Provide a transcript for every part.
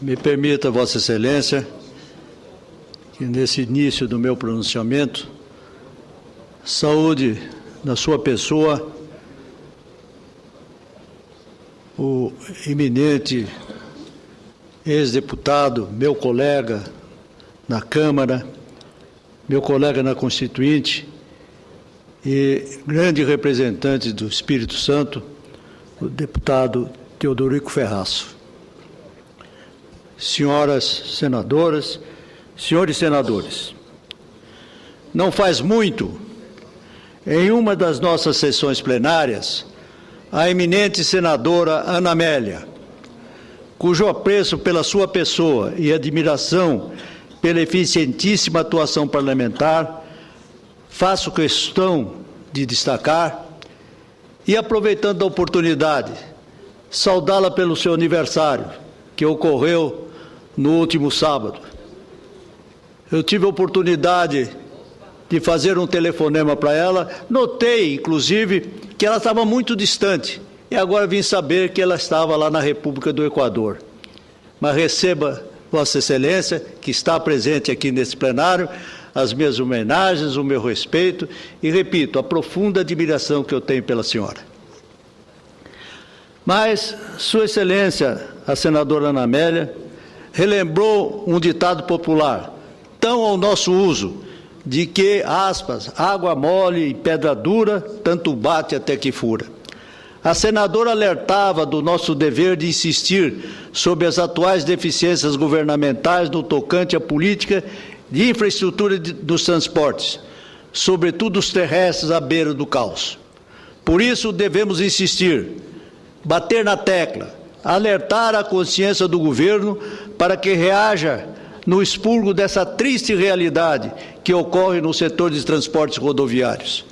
Me permita, Vossa Excelência, que nesse início do meu pronunciamento, saúde na sua pessoa o eminente ex-deputado, meu colega na Câmara, meu colega na Constituinte e grande representante do Espírito Santo, o deputado Teodorico Ferraço. Senhoras senadoras, senhores senadores, não faz muito, em uma das nossas sessões plenárias, a eminente senadora Ana Amélia, cujo apreço pela sua pessoa e admiração pela eficientíssima atuação parlamentar, faço questão de destacar e, aproveitando a oportunidade, saudá-la pelo seu aniversário, que ocorreu no último sábado. Eu tive a oportunidade de fazer um telefonema para ela, notei, inclusive, que ela estava muito distante, e agora vim saber que ela estava lá na República do Equador. Mas receba, Vossa Excelência, que está presente aqui nesse plenário, as minhas homenagens, o meu respeito e, repito, a profunda admiração que eu tenho pela senhora. Mas, Sua Excelência, a senadora Ana Amélia, relembrou um ditado popular, tão ao nosso uso, de que, aspas, água mole e pedra dura, tanto bate até que fura. A senadora alertava do nosso dever de insistir sobre as atuais deficiências governamentais no tocante à política de infraestrutura dos transportes, sobretudo os terrestres à beira do caos. Por isso, devemos insistir, bater na tecla, alertar a consciência do governo para que reaja no expurgo dessa triste realidade que ocorre no setor de transportes rodoviários.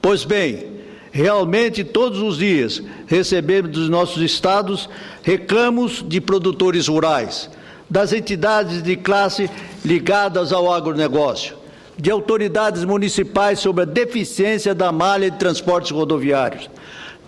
Pois bem, realmente todos os dias recebemos dos nossos estados reclamos de produtores rurais, das entidades de classe ligadas ao agronegócio, de autoridades municipais sobre a deficiência da malha de transportes rodoviários,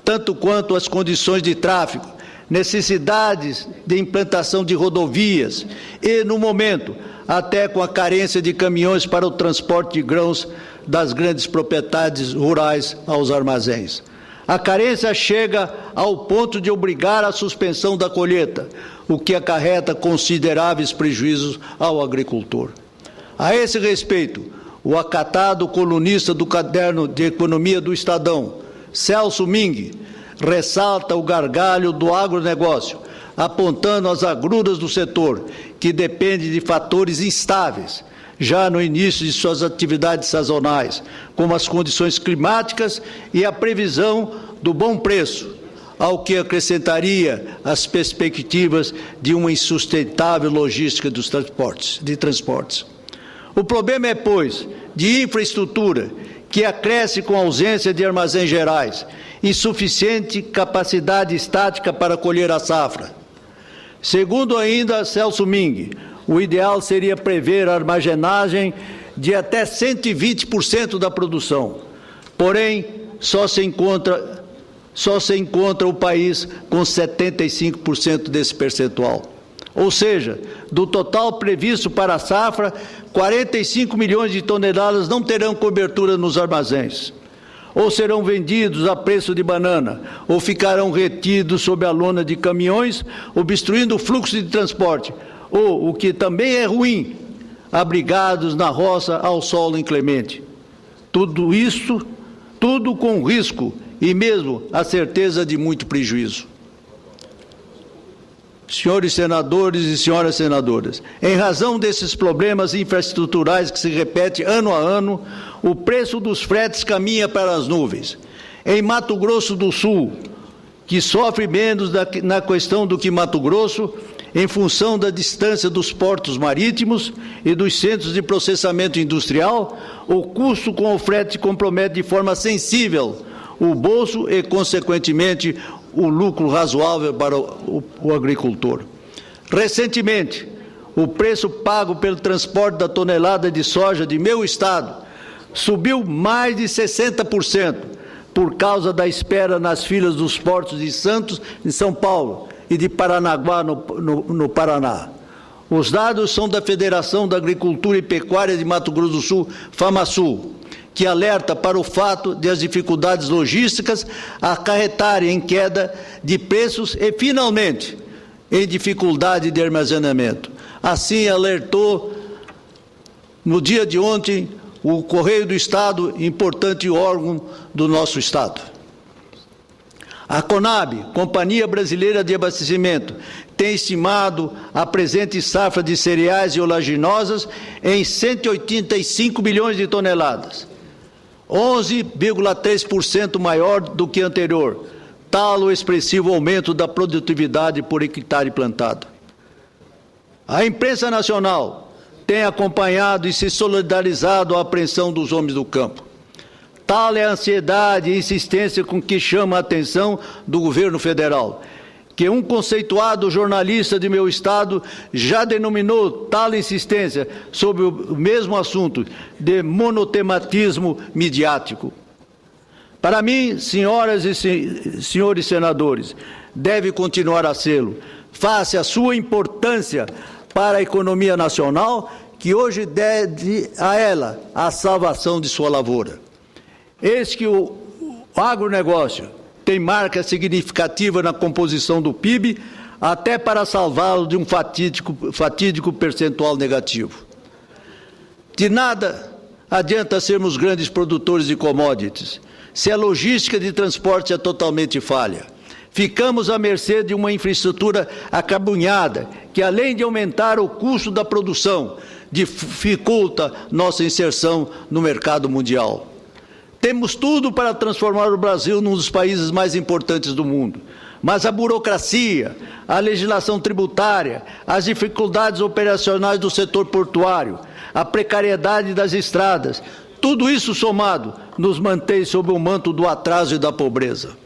tanto quanto as condições de tráfego, necessidades de implantação de rodovias e, no momento, até com a carência de caminhões para o transporte de grãos das grandes propriedades rurais aos armazéns. A carência chega ao ponto de obrigar a suspensão da colheita, o que acarreta consideráveis prejuízos ao agricultor. A esse respeito, o acatado colunista do Caderno de Economia do Estadão, Celso Ming, ressalta o gargalho do agronegócio, apontando as agruras do setor, que depende de fatores instáveis, já no início de suas atividades sazonais, como as condições climáticas e a previsão do bom preço, ao que acrescentaria as perspectivas de uma insustentável logística dos transportes. O problema é, pois, de infraestrutura, que acresce com a ausência de armazéns gerais, insuficiente capacidade estática para colher a safra. Segundo ainda Celso Ming, o ideal seria prever a armazenagem de até 120% da produção. Porém, só se encontra o país com 75% desse percentual. Ou seja, do total previsto para a safra, 45 milhões de toneladas não terão cobertura nos armazéns. Ou serão vendidos a preço de banana, ou ficarão retidos sob a lona de caminhões, obstruindo o fluxo de transporte, ou, o que também é ruim, abrigados na roça ao solo inclemente. Tudo isso, tudo com risco e mesmo a certeza de muito prejuízo. Senhores senadores e senhoras senadoras, em razão desses problemas infraestruturais que se repetem ano a ano, o preço dos fretes caminha para as nuvens. Em Mato Grosso do Sul, que sofre menos na questão do que Mato Grosso, em função da distância dos portos marítimos e dos centros de processamento industrial, o custo com o frete compromete de forma sensível o bolso e, consequentemente, o lucro razoável para o agricultor. Recentemente, o preço pago pelo transporte da tonelada de soja de meu estado subiu mais de 60% por causa da espera nas filas dos portos de Santos, em São Paulo, e de Paranaguá, no Paraná. Os dados são da Federação da Agricultura e Pecuária de Mato Grosso do Sul, FAMASUL, que alerta para o fato de as dificuldades logísticas acarretarem em queda de preços e, finalmente, em dificuldade de armazenamento. Assim, alertou, no dia de ontem, o Correio do Estado, importante órgão do nosso Estado. A CONAB, Companhia Brasileira de Abastecimento, tem estimado a presente safra de cereais e oleaginosas em 185 milhões de toneladas, 11,3% maior do que anterior, tal o expressivo aumento da produtividade por hectare plantado. A imprensa nacional tem acompanhado e se solidarizado à apreensão dos homens do campo. Tal é a ansiedade e insistência com que chama a atenção do governo federal, que um conceituado jornalista de meu estado já denominou tal insistência sobre o mesmo assunto de monotematismo midiático. Para mim, senhoras e senhores senadores, deve continuar a sê-lo, face à sua importância para a economia nacional, que hoje deve a ela a salvação de sua lavoura. Eis que o agronegócio tem marca significativa na composição do PIB, até para salvá-lo de um fatídico percentual negativo. De nada adianta sermos grandes produtores de commodities, se a logística de transporte é totalmente falha. Ficamos à mercê de uma infraestrutura acabunhada, que além de aumentar o custo da produção, dificulta nossa inserção no mercado mundial. Temos tudo para transformar o Brasil num dos países mais importantes do mundo, mas a burocracia, a legislação tributária, as dificuldades operacionais do setor portuário, a precariedade das estradas, tudo isso somado nos mantém sob o manto do atraso e da pobreza.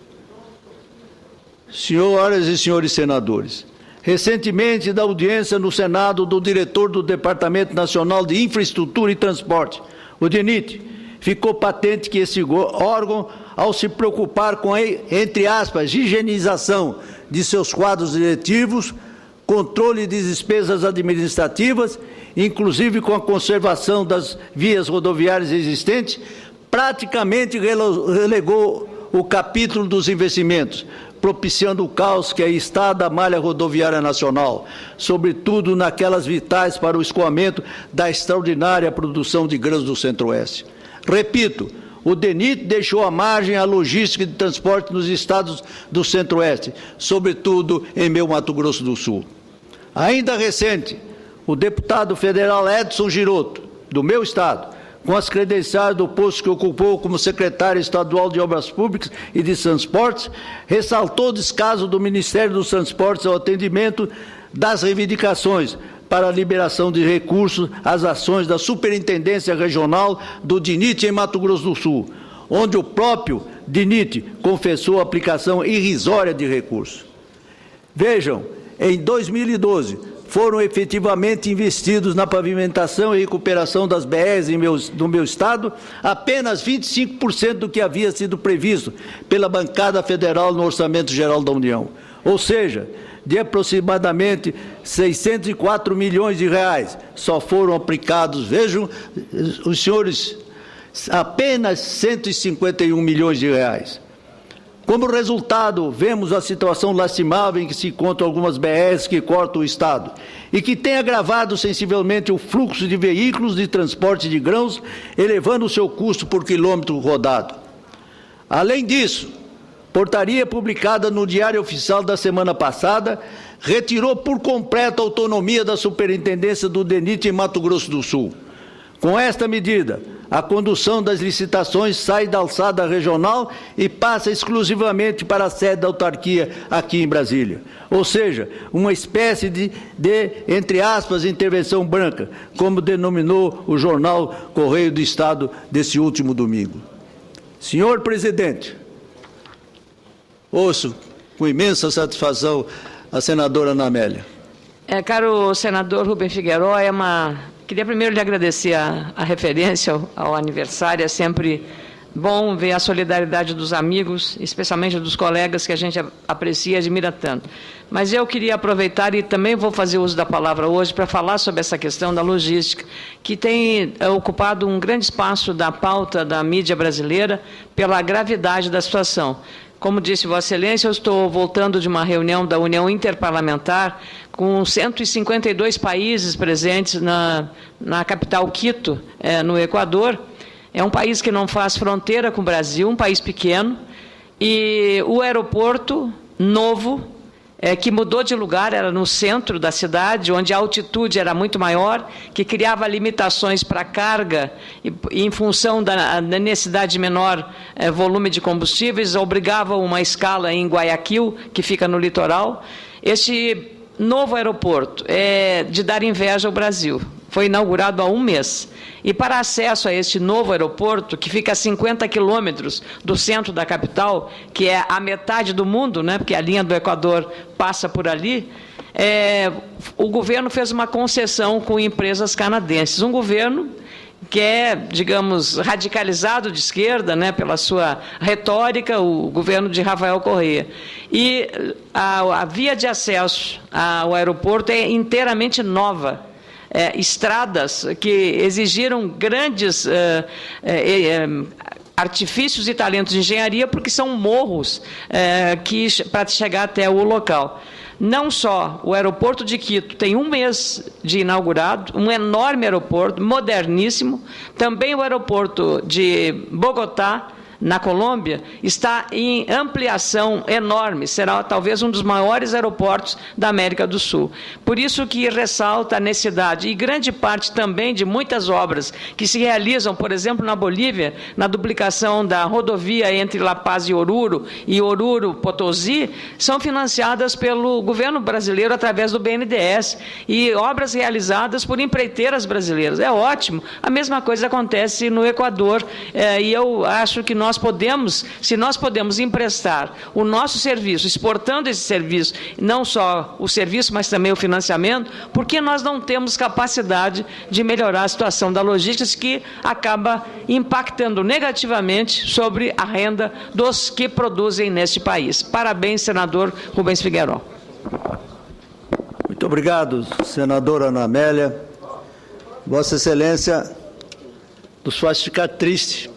Senhoras e senhores senadores, recentemente, da audiência no Senado do diretor do Departamento Nacional de Infraestrutura e Transporte, o DENIT, ficou patente que esse órgão, ao se preocupar com a, entre aspas, higienização de seus quadros diretivos, controle de despesas administrativas, inclusive com a conservação das vias rodoviárias existentes, praticamente relegou o capítulo dos investimentos, propiciando o caos que aí está da malha rodoviária nacional, sobretudo naquelas vitais para o escoamento da extraordinária produção de grãos do Centro-Oeste. Repito, o DENIT deixou à margem a logística de transporte nos estados do Centro-Oeste, sobretudo em meu Mato Grosso do Sul. Ainda recente, o deputado federal Edson Giroto, do meu estado, com as credenciais do posto que ocupou como secretário estadual de Obras Públicas e de Transportes, ressaltou o descaso do Ministério dos Transportes ao atendimento das reivindicações para a liberação de recursos às ações da Superintendência Regional do DENIT em Mato Grosso do Sul, onde o próprio DENIT confessou a aplicação irrisória de recursos. Vejam, em 2012, foram efetivamente investidos na pavimentação e recuperação das BRs no meu estado apenas 25% do que havia sido previsto pela bancada federal no Orçamento Geral da União. Ou seja, de aproximadamente 604 milhões de reais, só foram aplicados, vejam, os senhores, apenas 151 milhões de reais. Como resultado, vemos a situação lastimável em que se encontram algumas BRs que cortam o estado e que tem agravado sensivelmente o fluxo de veículos de transporte de grãos, elevando o seu custo por quilômetro rodado. Além disso, portaria publicada no Diário Oficial da semana passada retirou por completo a autonomia da Superintendência do DENIT em Mato Grosso do Sul. Com esta medida, a condução das licitações sai da alçada regional e passa exclusivamente para a sede da autarquia aqui em Brasília. Ou seja, uma espécie de entre aspas, intervenção branca, como denominou o jornal Correio do Estado desse último domingo. Senhor presidente, ouço com imensa satisfação a senadora Ana Amélia. Caro senador Rubem Figueroa, queria primeiro lhe agradecer a referência ao aniversário, é sempre bom ver a solidariedade dos amigos, especialmente dos colegas que a gente aprecia e admira tanto. Mas eu queria aproveitar e também vou fazer uso da palavra hoje para falar sobre essa questão da logística, que tem ocupado um grande espaço da pauta da mídia brasileira pela gravidade da situação. Como disse Vossa Excelência, eu estou voltando de uma reunião da União Interparlamentar com 152 países presentes na capital Quito, no Equador. É um país que não faz fronteira com o Brasil, um país pequeno, e o aeroporto novo, que mudou de lugar, era no centro da cidade, onde a altitude era muito maior, que criava limitações para carga, e em função da necessidade de menor volume de combustíveis, obrigava uma escala em Guayaquil, que fica no litoral. Este novo aeroporto é de dar inveja ao Brasil. Foi inaugurado há um mês. E para acesso a este novo aeroporto, que fica a 50 quilômetros do centro da capital, que é a metade do mundo, né, porque a linha do Equador passa por ali, o governo fez uma concessão com empresas canadenses. Um governo que é, digamos, radicalizado de esquerda, né, pela sua retórica, o governo de Rafael Correa. E a via de acesso ao aeroporto é inteiramente nova. Estradas que exigiram grandes artifícios e talentos de engenharia, porque são morros para chegar até o local. Não só o aeroporto de Quito tem um mês de inaugurado, um enorme aeroporto, moderníssimo, também o aeroporto de Bogotá, na Colômbia, está em ampliação enorme, será talvez um dos maiores aeroportos da América do Sul. Por isso que ressalta a necessidade, e grande parte também de muitas obras que se realizam, por exemplo, na Bolívia, na duplicação da rodovia entre La Paz e Oruro, Potosí, são financiadas pelo governo brasileiro através do BNDES, e obras realizadas por empreiteiras brasileiras. É ótimo. A mesma coisa acontece no Equador, e eu acho que se nós podemos emprestar o nosso serviço, exportando esse serviço, não só o serviço, mas também o financiamento, porque nós não temos capacidade de melhorar a situação da logística, que acaba impactando negativamente sobre a renda dos que produzem neste país. Parabéns, senador Rubens Figueiredo. Muito obrigado, senadora Ana Amélia. Vossa Excelência nos faz ficar triste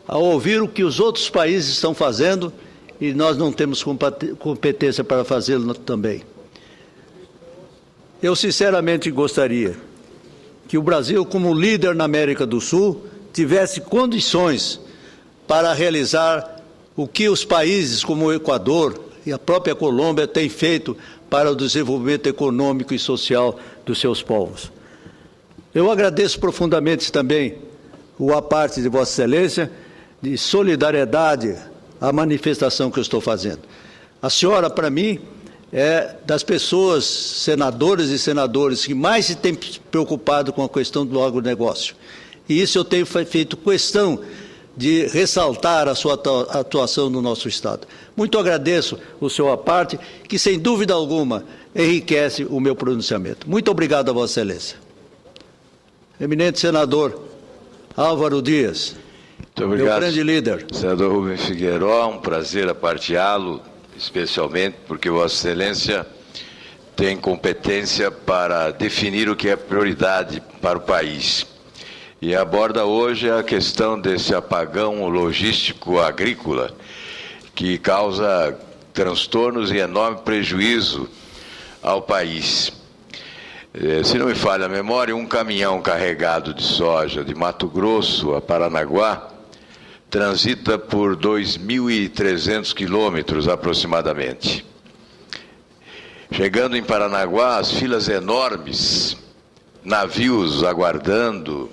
ao ouvir o que os outros países estão fazendo e nós não temos competência para fazê-lo também. Eu, sinceramente, gostaria que o Brasil, como líder na América do Sul, tivesse condições para realizar o que os países como o Equador e a própria Colômbia têm feito para o desenvolvimento econômico e social dos seus povos. Eu agradeço profundamente também a parte de Vossa Excelência de solidariedade à manifestação que eu estou fazendo. A senhora, para mim, é das pessoas, senadoras e senadores, que mais se tem preocupado com a questão do agronegócio. E isso eu tenho feito questão de ressaltar a sua atuação no nosso Estado. Muito agradeço o seu parte, que, sem dúvida alguma, enriquece o meu pronunciamento. Muito obrigado a Vossa Excelência. Eminente senador Álvaro Dias. Muito obrigado, meu grande líder. Senador Rubens Figueiredo, um prazer aparteá-lo, especialmente porque Vossa Excelência tem competência para definir o que é prioridade para o país. E aborda hoje a questão desse apagão logístico agrícola que causa transtornos e enorme prejuízo ao país. Se não me falha a memória, um caminhão carregado de soja de Mato Grosso a Paranaguá transita por 2.300 quilômetros aproximadamente. Chegando em Paranaguá, as filas enormes, navios aguardando,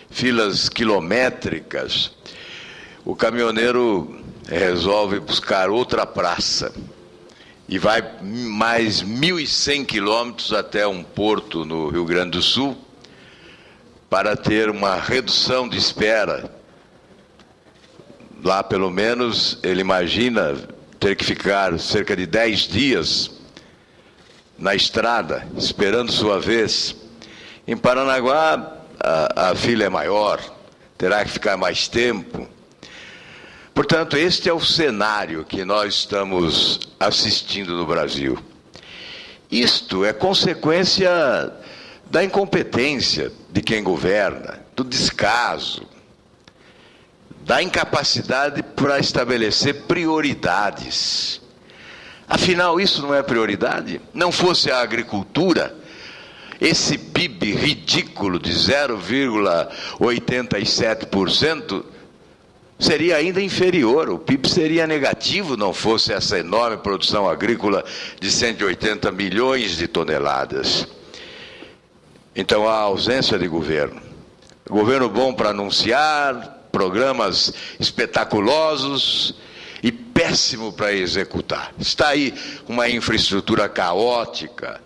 filas quilométricas, o caminhoneiro resolve buscar outra praça e vai mais 1.100 quilômetros até um porto no Rio Grande do Sul para ter uma redução de espera. Lá, pelo menos, ele imagina ter que ficar cerca de 10 dias na estrada, esperando sua vez. Em Paranaguá, a fila é maior, terá que ficar mais tempo. Portanto, este é o cenário que nós estamos assistindo no Brasil. Isto é consequência da incompetência de quem governa, do descaso, da incapacidade para estabelecer prioridades. Afinal, isso não é prioridade? Não fosse a agricultura, esse PIB ridículo de 0,87% seria ainda inferior, o PIB seria negativo, não fosse essa enorme produção agrícola de 180 milhões de toneladas. Então, há ausência de governo. Governo bom para anunciar, programas espetaculosos e péssimo para executar. Está aí uma infraestrutura caótica,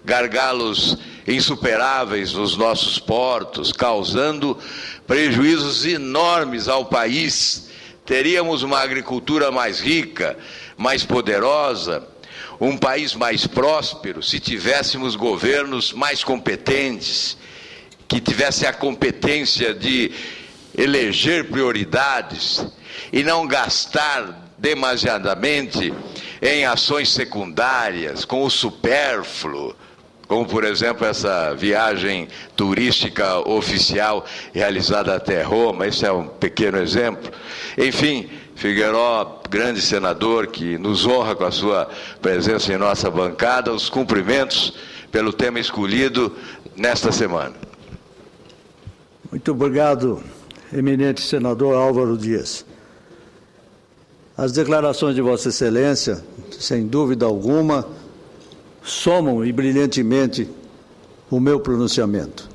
gargalos insuperáveis nos nossos portos, causando prejuízos enormes ao país. Teríamos uma agricultura mais rica, mais poderosa, um país mais próspero, se tivéssemos governos mais competentes, que tivessem a competência de eleger prioridades e não gastar demasiadamente em ações secundárias, com o supérfluo, como, por exemplo, essa viagem turística oficial realizada até Roma. Esse é um pequeno exemplo. Enfim, Figueiró, grande senador, que nos honra com a sua presença em nossa bancada, os cumprimentos pelo tema escolhido nesta semana. Muito obrigado, eminente senador Álvaro Dias. As declarações de Vossa Excelência, sem dúvida alguma, somam e brilhantemente o meu pronunciamento.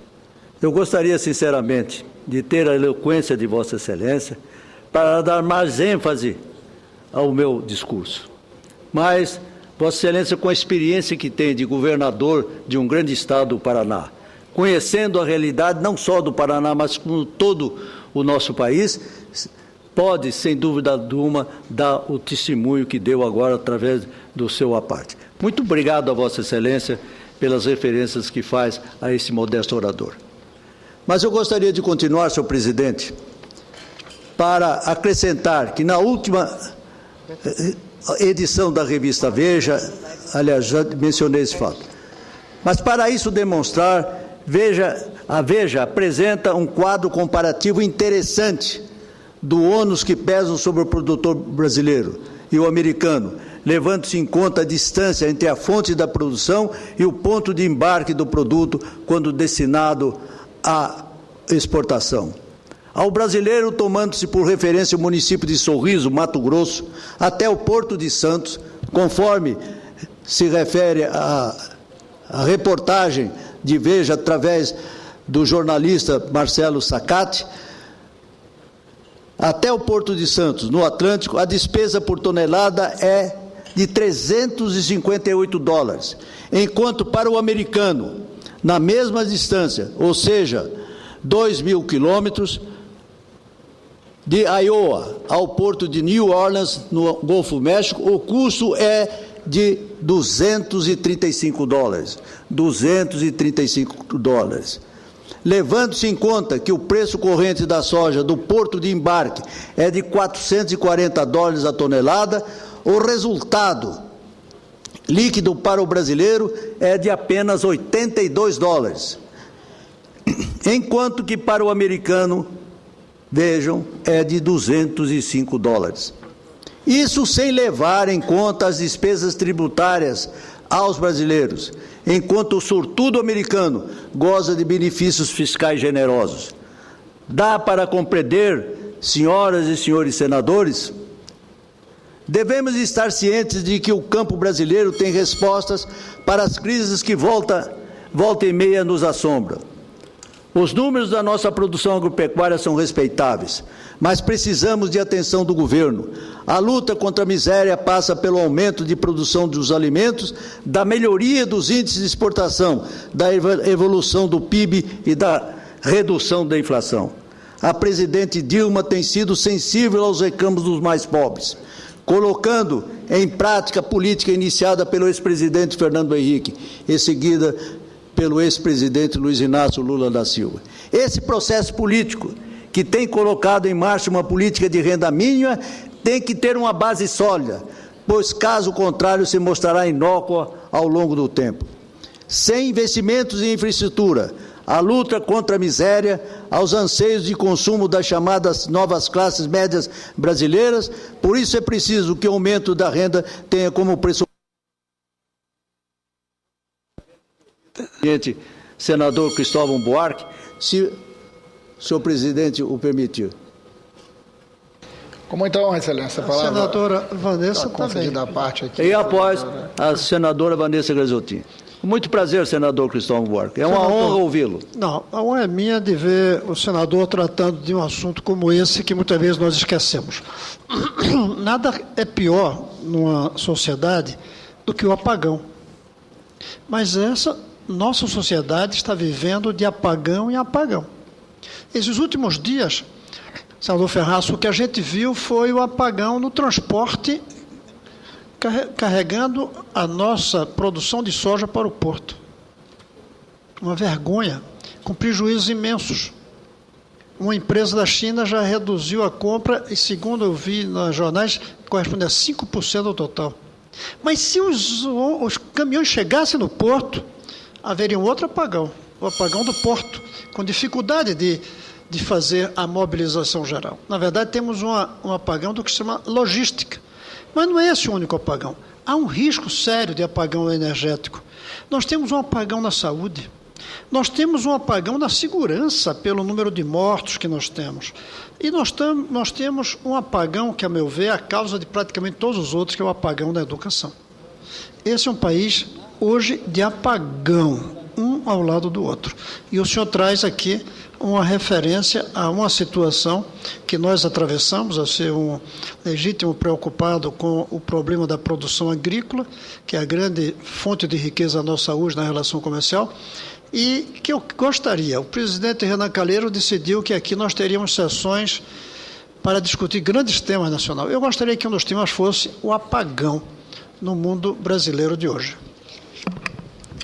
Eu gostaria, sinceramente, de ter a eloquência de Vossa Excelência para dar mais ênfase ao meu discurso. Mas, Vossa Excelência, com a experiência que tem de governador de um grande estado do Paraná, conhecendo a realidade não só do Paraná, mas com todo o nosso país, pode, sem dúvida alguma, dar o testemunho que deu agora através do seu aparte. Muito obrigado a Vossa Excelência pelas referências que faz a esse modesto orador. Mas eu gostaria de continuar, senhor presidente, para acrescentar que na última edição da revista Veja, aliás, já mencionei esse fato, mas para isso demonstrar, a Veja apresenta um quadro comparativo interessante do ônus que pesam sobre o produtor brasileiro e o americano, levando-se em conta a distância entre a fonte da produção e o ponto de embarque do produto quando destinado à exportação. Ao brasileiro, tomando-se por referência o município de Sorriso, Mato Grosso, até o Porto de Santos, conforme se refere a reportagem de Veja através do jornalista Marcelo Sacati, até o Porto de Santos, no Atlântico, a despesa por tonelada é de $358, enquanto para o americano, na mesma distância, ou seja, 2.000 quilômetros, de Iowa ao porto de New Orleans, no Golfo México, o custo é de $235. $235. Levando-se em conta que o preço corrente da soja do porto de embarque é de $440 a tonelada, o resultado líquido para o brasileiro é de apenas $82, enquanto que para o americano, vejam, é de $205. Isso sem levar em conta as despesas tributárias aos brasileiros, enquanto o sortudo americano goza de benefícios fiscais generosos. Dá para compreender, senhoras e senhores senadores, devemos estar cientes de que o campo brasileiro tem respostas para as crises que volta e meia nos assombram. Os números da nossa produção agropecuária são respeitáveis, mas precisamos de atenção do governo. A luta contra a miséria passa pelo aumento de produção dos alimentos, da melhoria dos índices de exportação, da evolução do PIB e da redução da inflação. A presidente Dilma tem sido sensível aos reclamos dos mais pobres, colocando em prática a política iniciada pelo ex-presidente Fernando Henrique, em seguida pelo ex-presidente Luiz Inácio Lula da Silva. Esse processo político, que tem colocado em marcha uma política de renda mínima, tem que ter uma base sólida, pois, caso contrário, se mostrará inócua ao longo do tempo. Sem investimentos em infraestrutura, a luta contra a miséria, aos anseios de consumo das chamadas novas classes médias brasileiras, por isso é preciso que o aumento da renda tenha como pressuposto. Senador Cristóvão Buarque, se o senhor presidente o permitir. Com muita honra, Excelência. A palavra, senadora Vanessa também. Da parte aqui, e após a senadora Vanessa Graziotin. Com muito prazer, senador Cristóvão Buarque. É uma honra ouvi-lo. Não, a honra é minha de ver o senador tratando de um assunto como esse que muitas vezes nós esquecemos. Nada é pior numa sociedade do que o apagão. Mas essa nossa sociedade está vivendo de apagão em apagão. Esses últimos dias, senador Ferraz, o que a gente viu foi o apagão no transporte, carregando a nossa produção de soja para o porto. Uma vergonha, com prejuízos imensos. Uma empresa da China já reduziu a compra e, segundo eu vi nos jornais, corresponde a 5% do total. Mas se os caminhões chegassem no porto, haveria um outro apagão, o apagão do porto, com dificuldade de fazer a mobilização geral. Na verdade, temos um apagão do que se chama logística. Mas não é esse o único apagão. Há um risco sério de apagão energético. Nós temos um apagão na saúde. Nós temos um apagão na segurança, pelo número de mortos que nós temos. E nós temos um apagão que, a meu ver, é a causa de praticamente todos os outros, que é o apagão da educação. Esse é um país, hoje, de apagão, um ao lado do outro. E o senhor traz aqui uma referência a uma situação que nós atravessamos, a ser um legítimo preocupado com o problema da produção agrícola, que é a grande fonte de riqueza nossa hoje na relação comercial, e que eu gostaria, o presidente Renan Calheiros decidiu que aqui nós teríamos sessões para discutir grandes temas nacionais. Eu gostaria que um dos temas fosse o apagão no mundo brasileiro de hoje.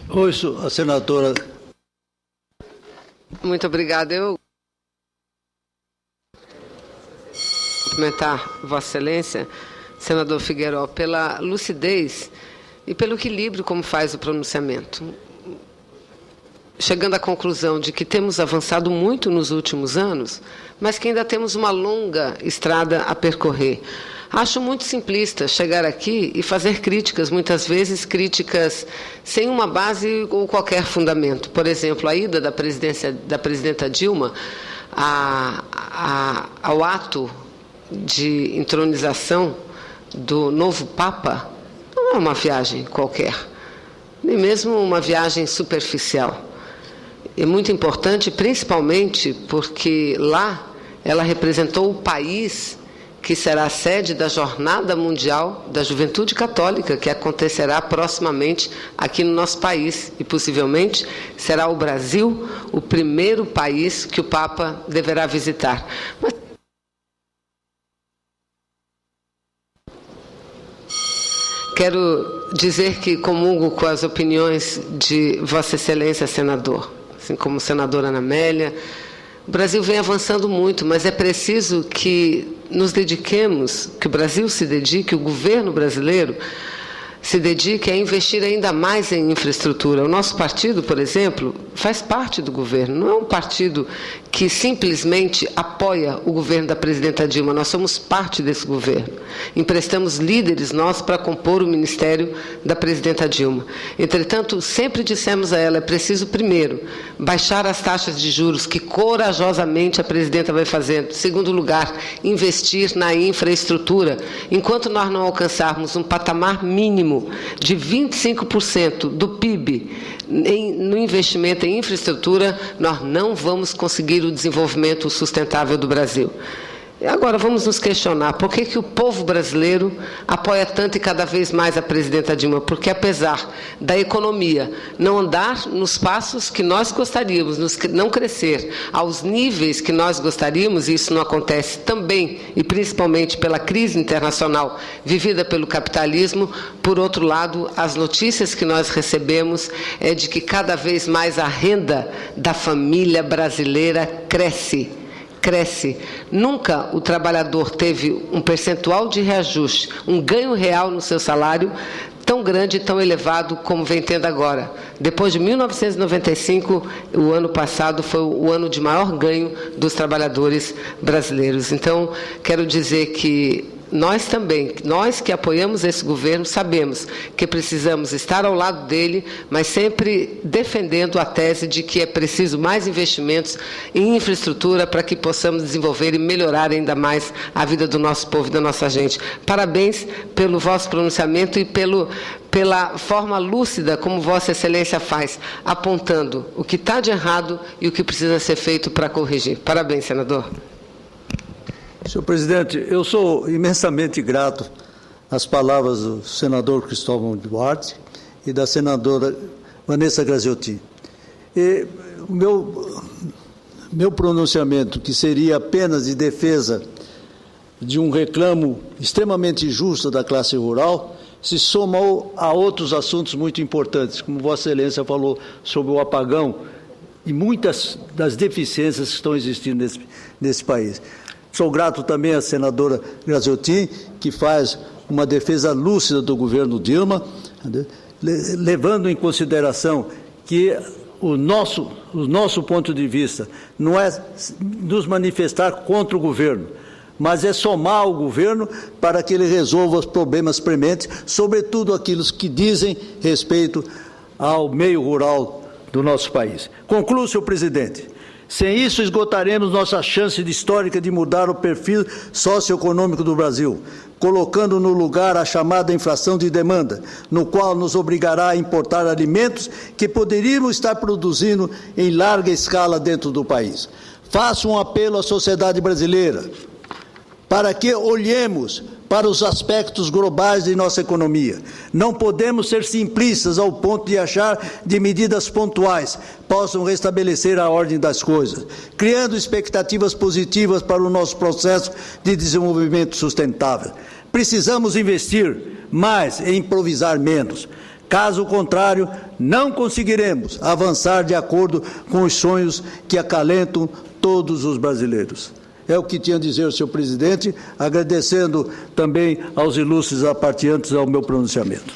Ouço a senadora. Muito obrigada. Eu cumprimentar Vossa Excelência, senador Figueiró, pela lucidez e pelo equilíbrio como faz o pronunciamento. Chegando à conclusão de que temos avançado muito nos últimos anos, mas que ainda temos uma longa estrada a percorrer. Acho muito simplista chegar aqui e fazer críticas, muitas vezes críticas sem uma base ou qualquer fundamento. Por exemplo, a ida da presidenta Dilma ao ato de entronização do novo Papa não é uma viagem qualquer, nem mesmo uma viagem superficial. É muito importante, principalmente porque lá ela representou o país que será a sede da Jornada Mundial da Juventude Católica, que acontecerá proximamente aqui no nosso país. E, possivelmente, será o Brasil o primeiro país que o Papa deverá visitar. Mas quero dizer que comungo com as opiniões de Vossa Excelência, senador, assim como senadora Ana Amélia. O Brasil vem avançando muito, mas é preciso que nos dediquemos, que o Brasil se dedique, o governo brasileiro se dedique a investir ainda mais em infraestrutura. O nosso partido, por exemplo, faz parte do governo, não é um partido que simplesmente apoia o governo da presidenta Dilma, nós somos parte desse governo. Emprestamos líderes nossos para compor o ministério da presidenta Dilma. Entretanto, sempre dissemos a ela, é preciso, primeiro, baixar as taxas de juros, que corajosamente a presidenta vai fazendo. Segundo lugar, investir na infraestrutura. Enquanto nós não alcançarmos um patamar mínimo de 25% do PIB no investimento em infraestrutura, nós não vamos conseguir o desenvolvimento sustentável do Brasil. E agora vamos nos questionar por que o povo brasileiro apoia tanto e cada vez mais a presidenta Dilma? Porque, apesar da economia não andar nos passos que nós gostaríamos, não crescer aos níveis que nós gostaríamos, e isso não acontece também e principalmente pela crise internacional vivida pelo capitalismo, por outro lado, as notícias que nós recebemos é de que cada vez mais a renda da família brasileira cresce. cresce. Nunca o trabalhador teve um percentual de reajuste, um ganho real no seu salário tão grande e tão elevado como vem tendo agora. Depois de 1995, o ano passado foi o ano de maior ganho dos trabalhadores brasileiros. Então, quero dizer que nós também, nós que apoiamos esse governo, sabemos que precisamos estar ao lado dele, mas sempre defendendo a tese de que é preciso mais investimentos em infraestrutura para que possamos desenvolver e melhorar ainda mais a vida do nosso povo e da nossa gente. Parabéns pelo vosso pronunciamento e pela forma lúcida como Vossa Excelência faz, apontando o que está de errado e o que precisa ser feito para corrigir. Parabéns, senador. Senhor presidente, eu sou imensamente grato às palavras do senador Cristóvão Duarte e da senadora Vanessa Graziotin. E o meu pronunciamento, que seria apenas de defesa de um reclamo extremamente justo da classe rural, se somou a outros assuntos muito importantes, como Vossa Excelência falou sobre o apagão e muitas das deficiências que estão existindo nesse país. Sou grato também à senadora Graziotin, que faz uma defesa lúcida do governo Dilma, levando em consideração que o nosso ponto de vista não é nos manifestar contra o governo, mas é somar ao governo para que ele resolva os problemas prementes, sobretudo aqueles que dizem respeito ao meio rural do nosso país. Concluo, senhor presidente. Sem isso, esgotaremos nossa chance histórica de mudar o perfil socioeconômico do Brasil, colocando no lugar a chamada inflação de demanda, no qual nos obrigará a importar alimentos que poderíamos estar produzindo em larga escala dentro do país. Faço um apelo à sociedade brasileira para que olhemos para os aspectos globais de nossa economia. Não podemos ser simplistas ao ponto de achar que medidas pontuais possam restabelecer a ordem das coisas, criando expectativas positivas para o nosso processo de desenvolvimento sustentável. Precisamos investir mais e improvisar menos. Caso contrário, não conseguiremos avançar de acordo com os sonhos que acalentam todos os brasileiros. É o que tinha a dizer o senhor presidente, agradecendo também aos ilustres apartiantes ao meu pronunciamento.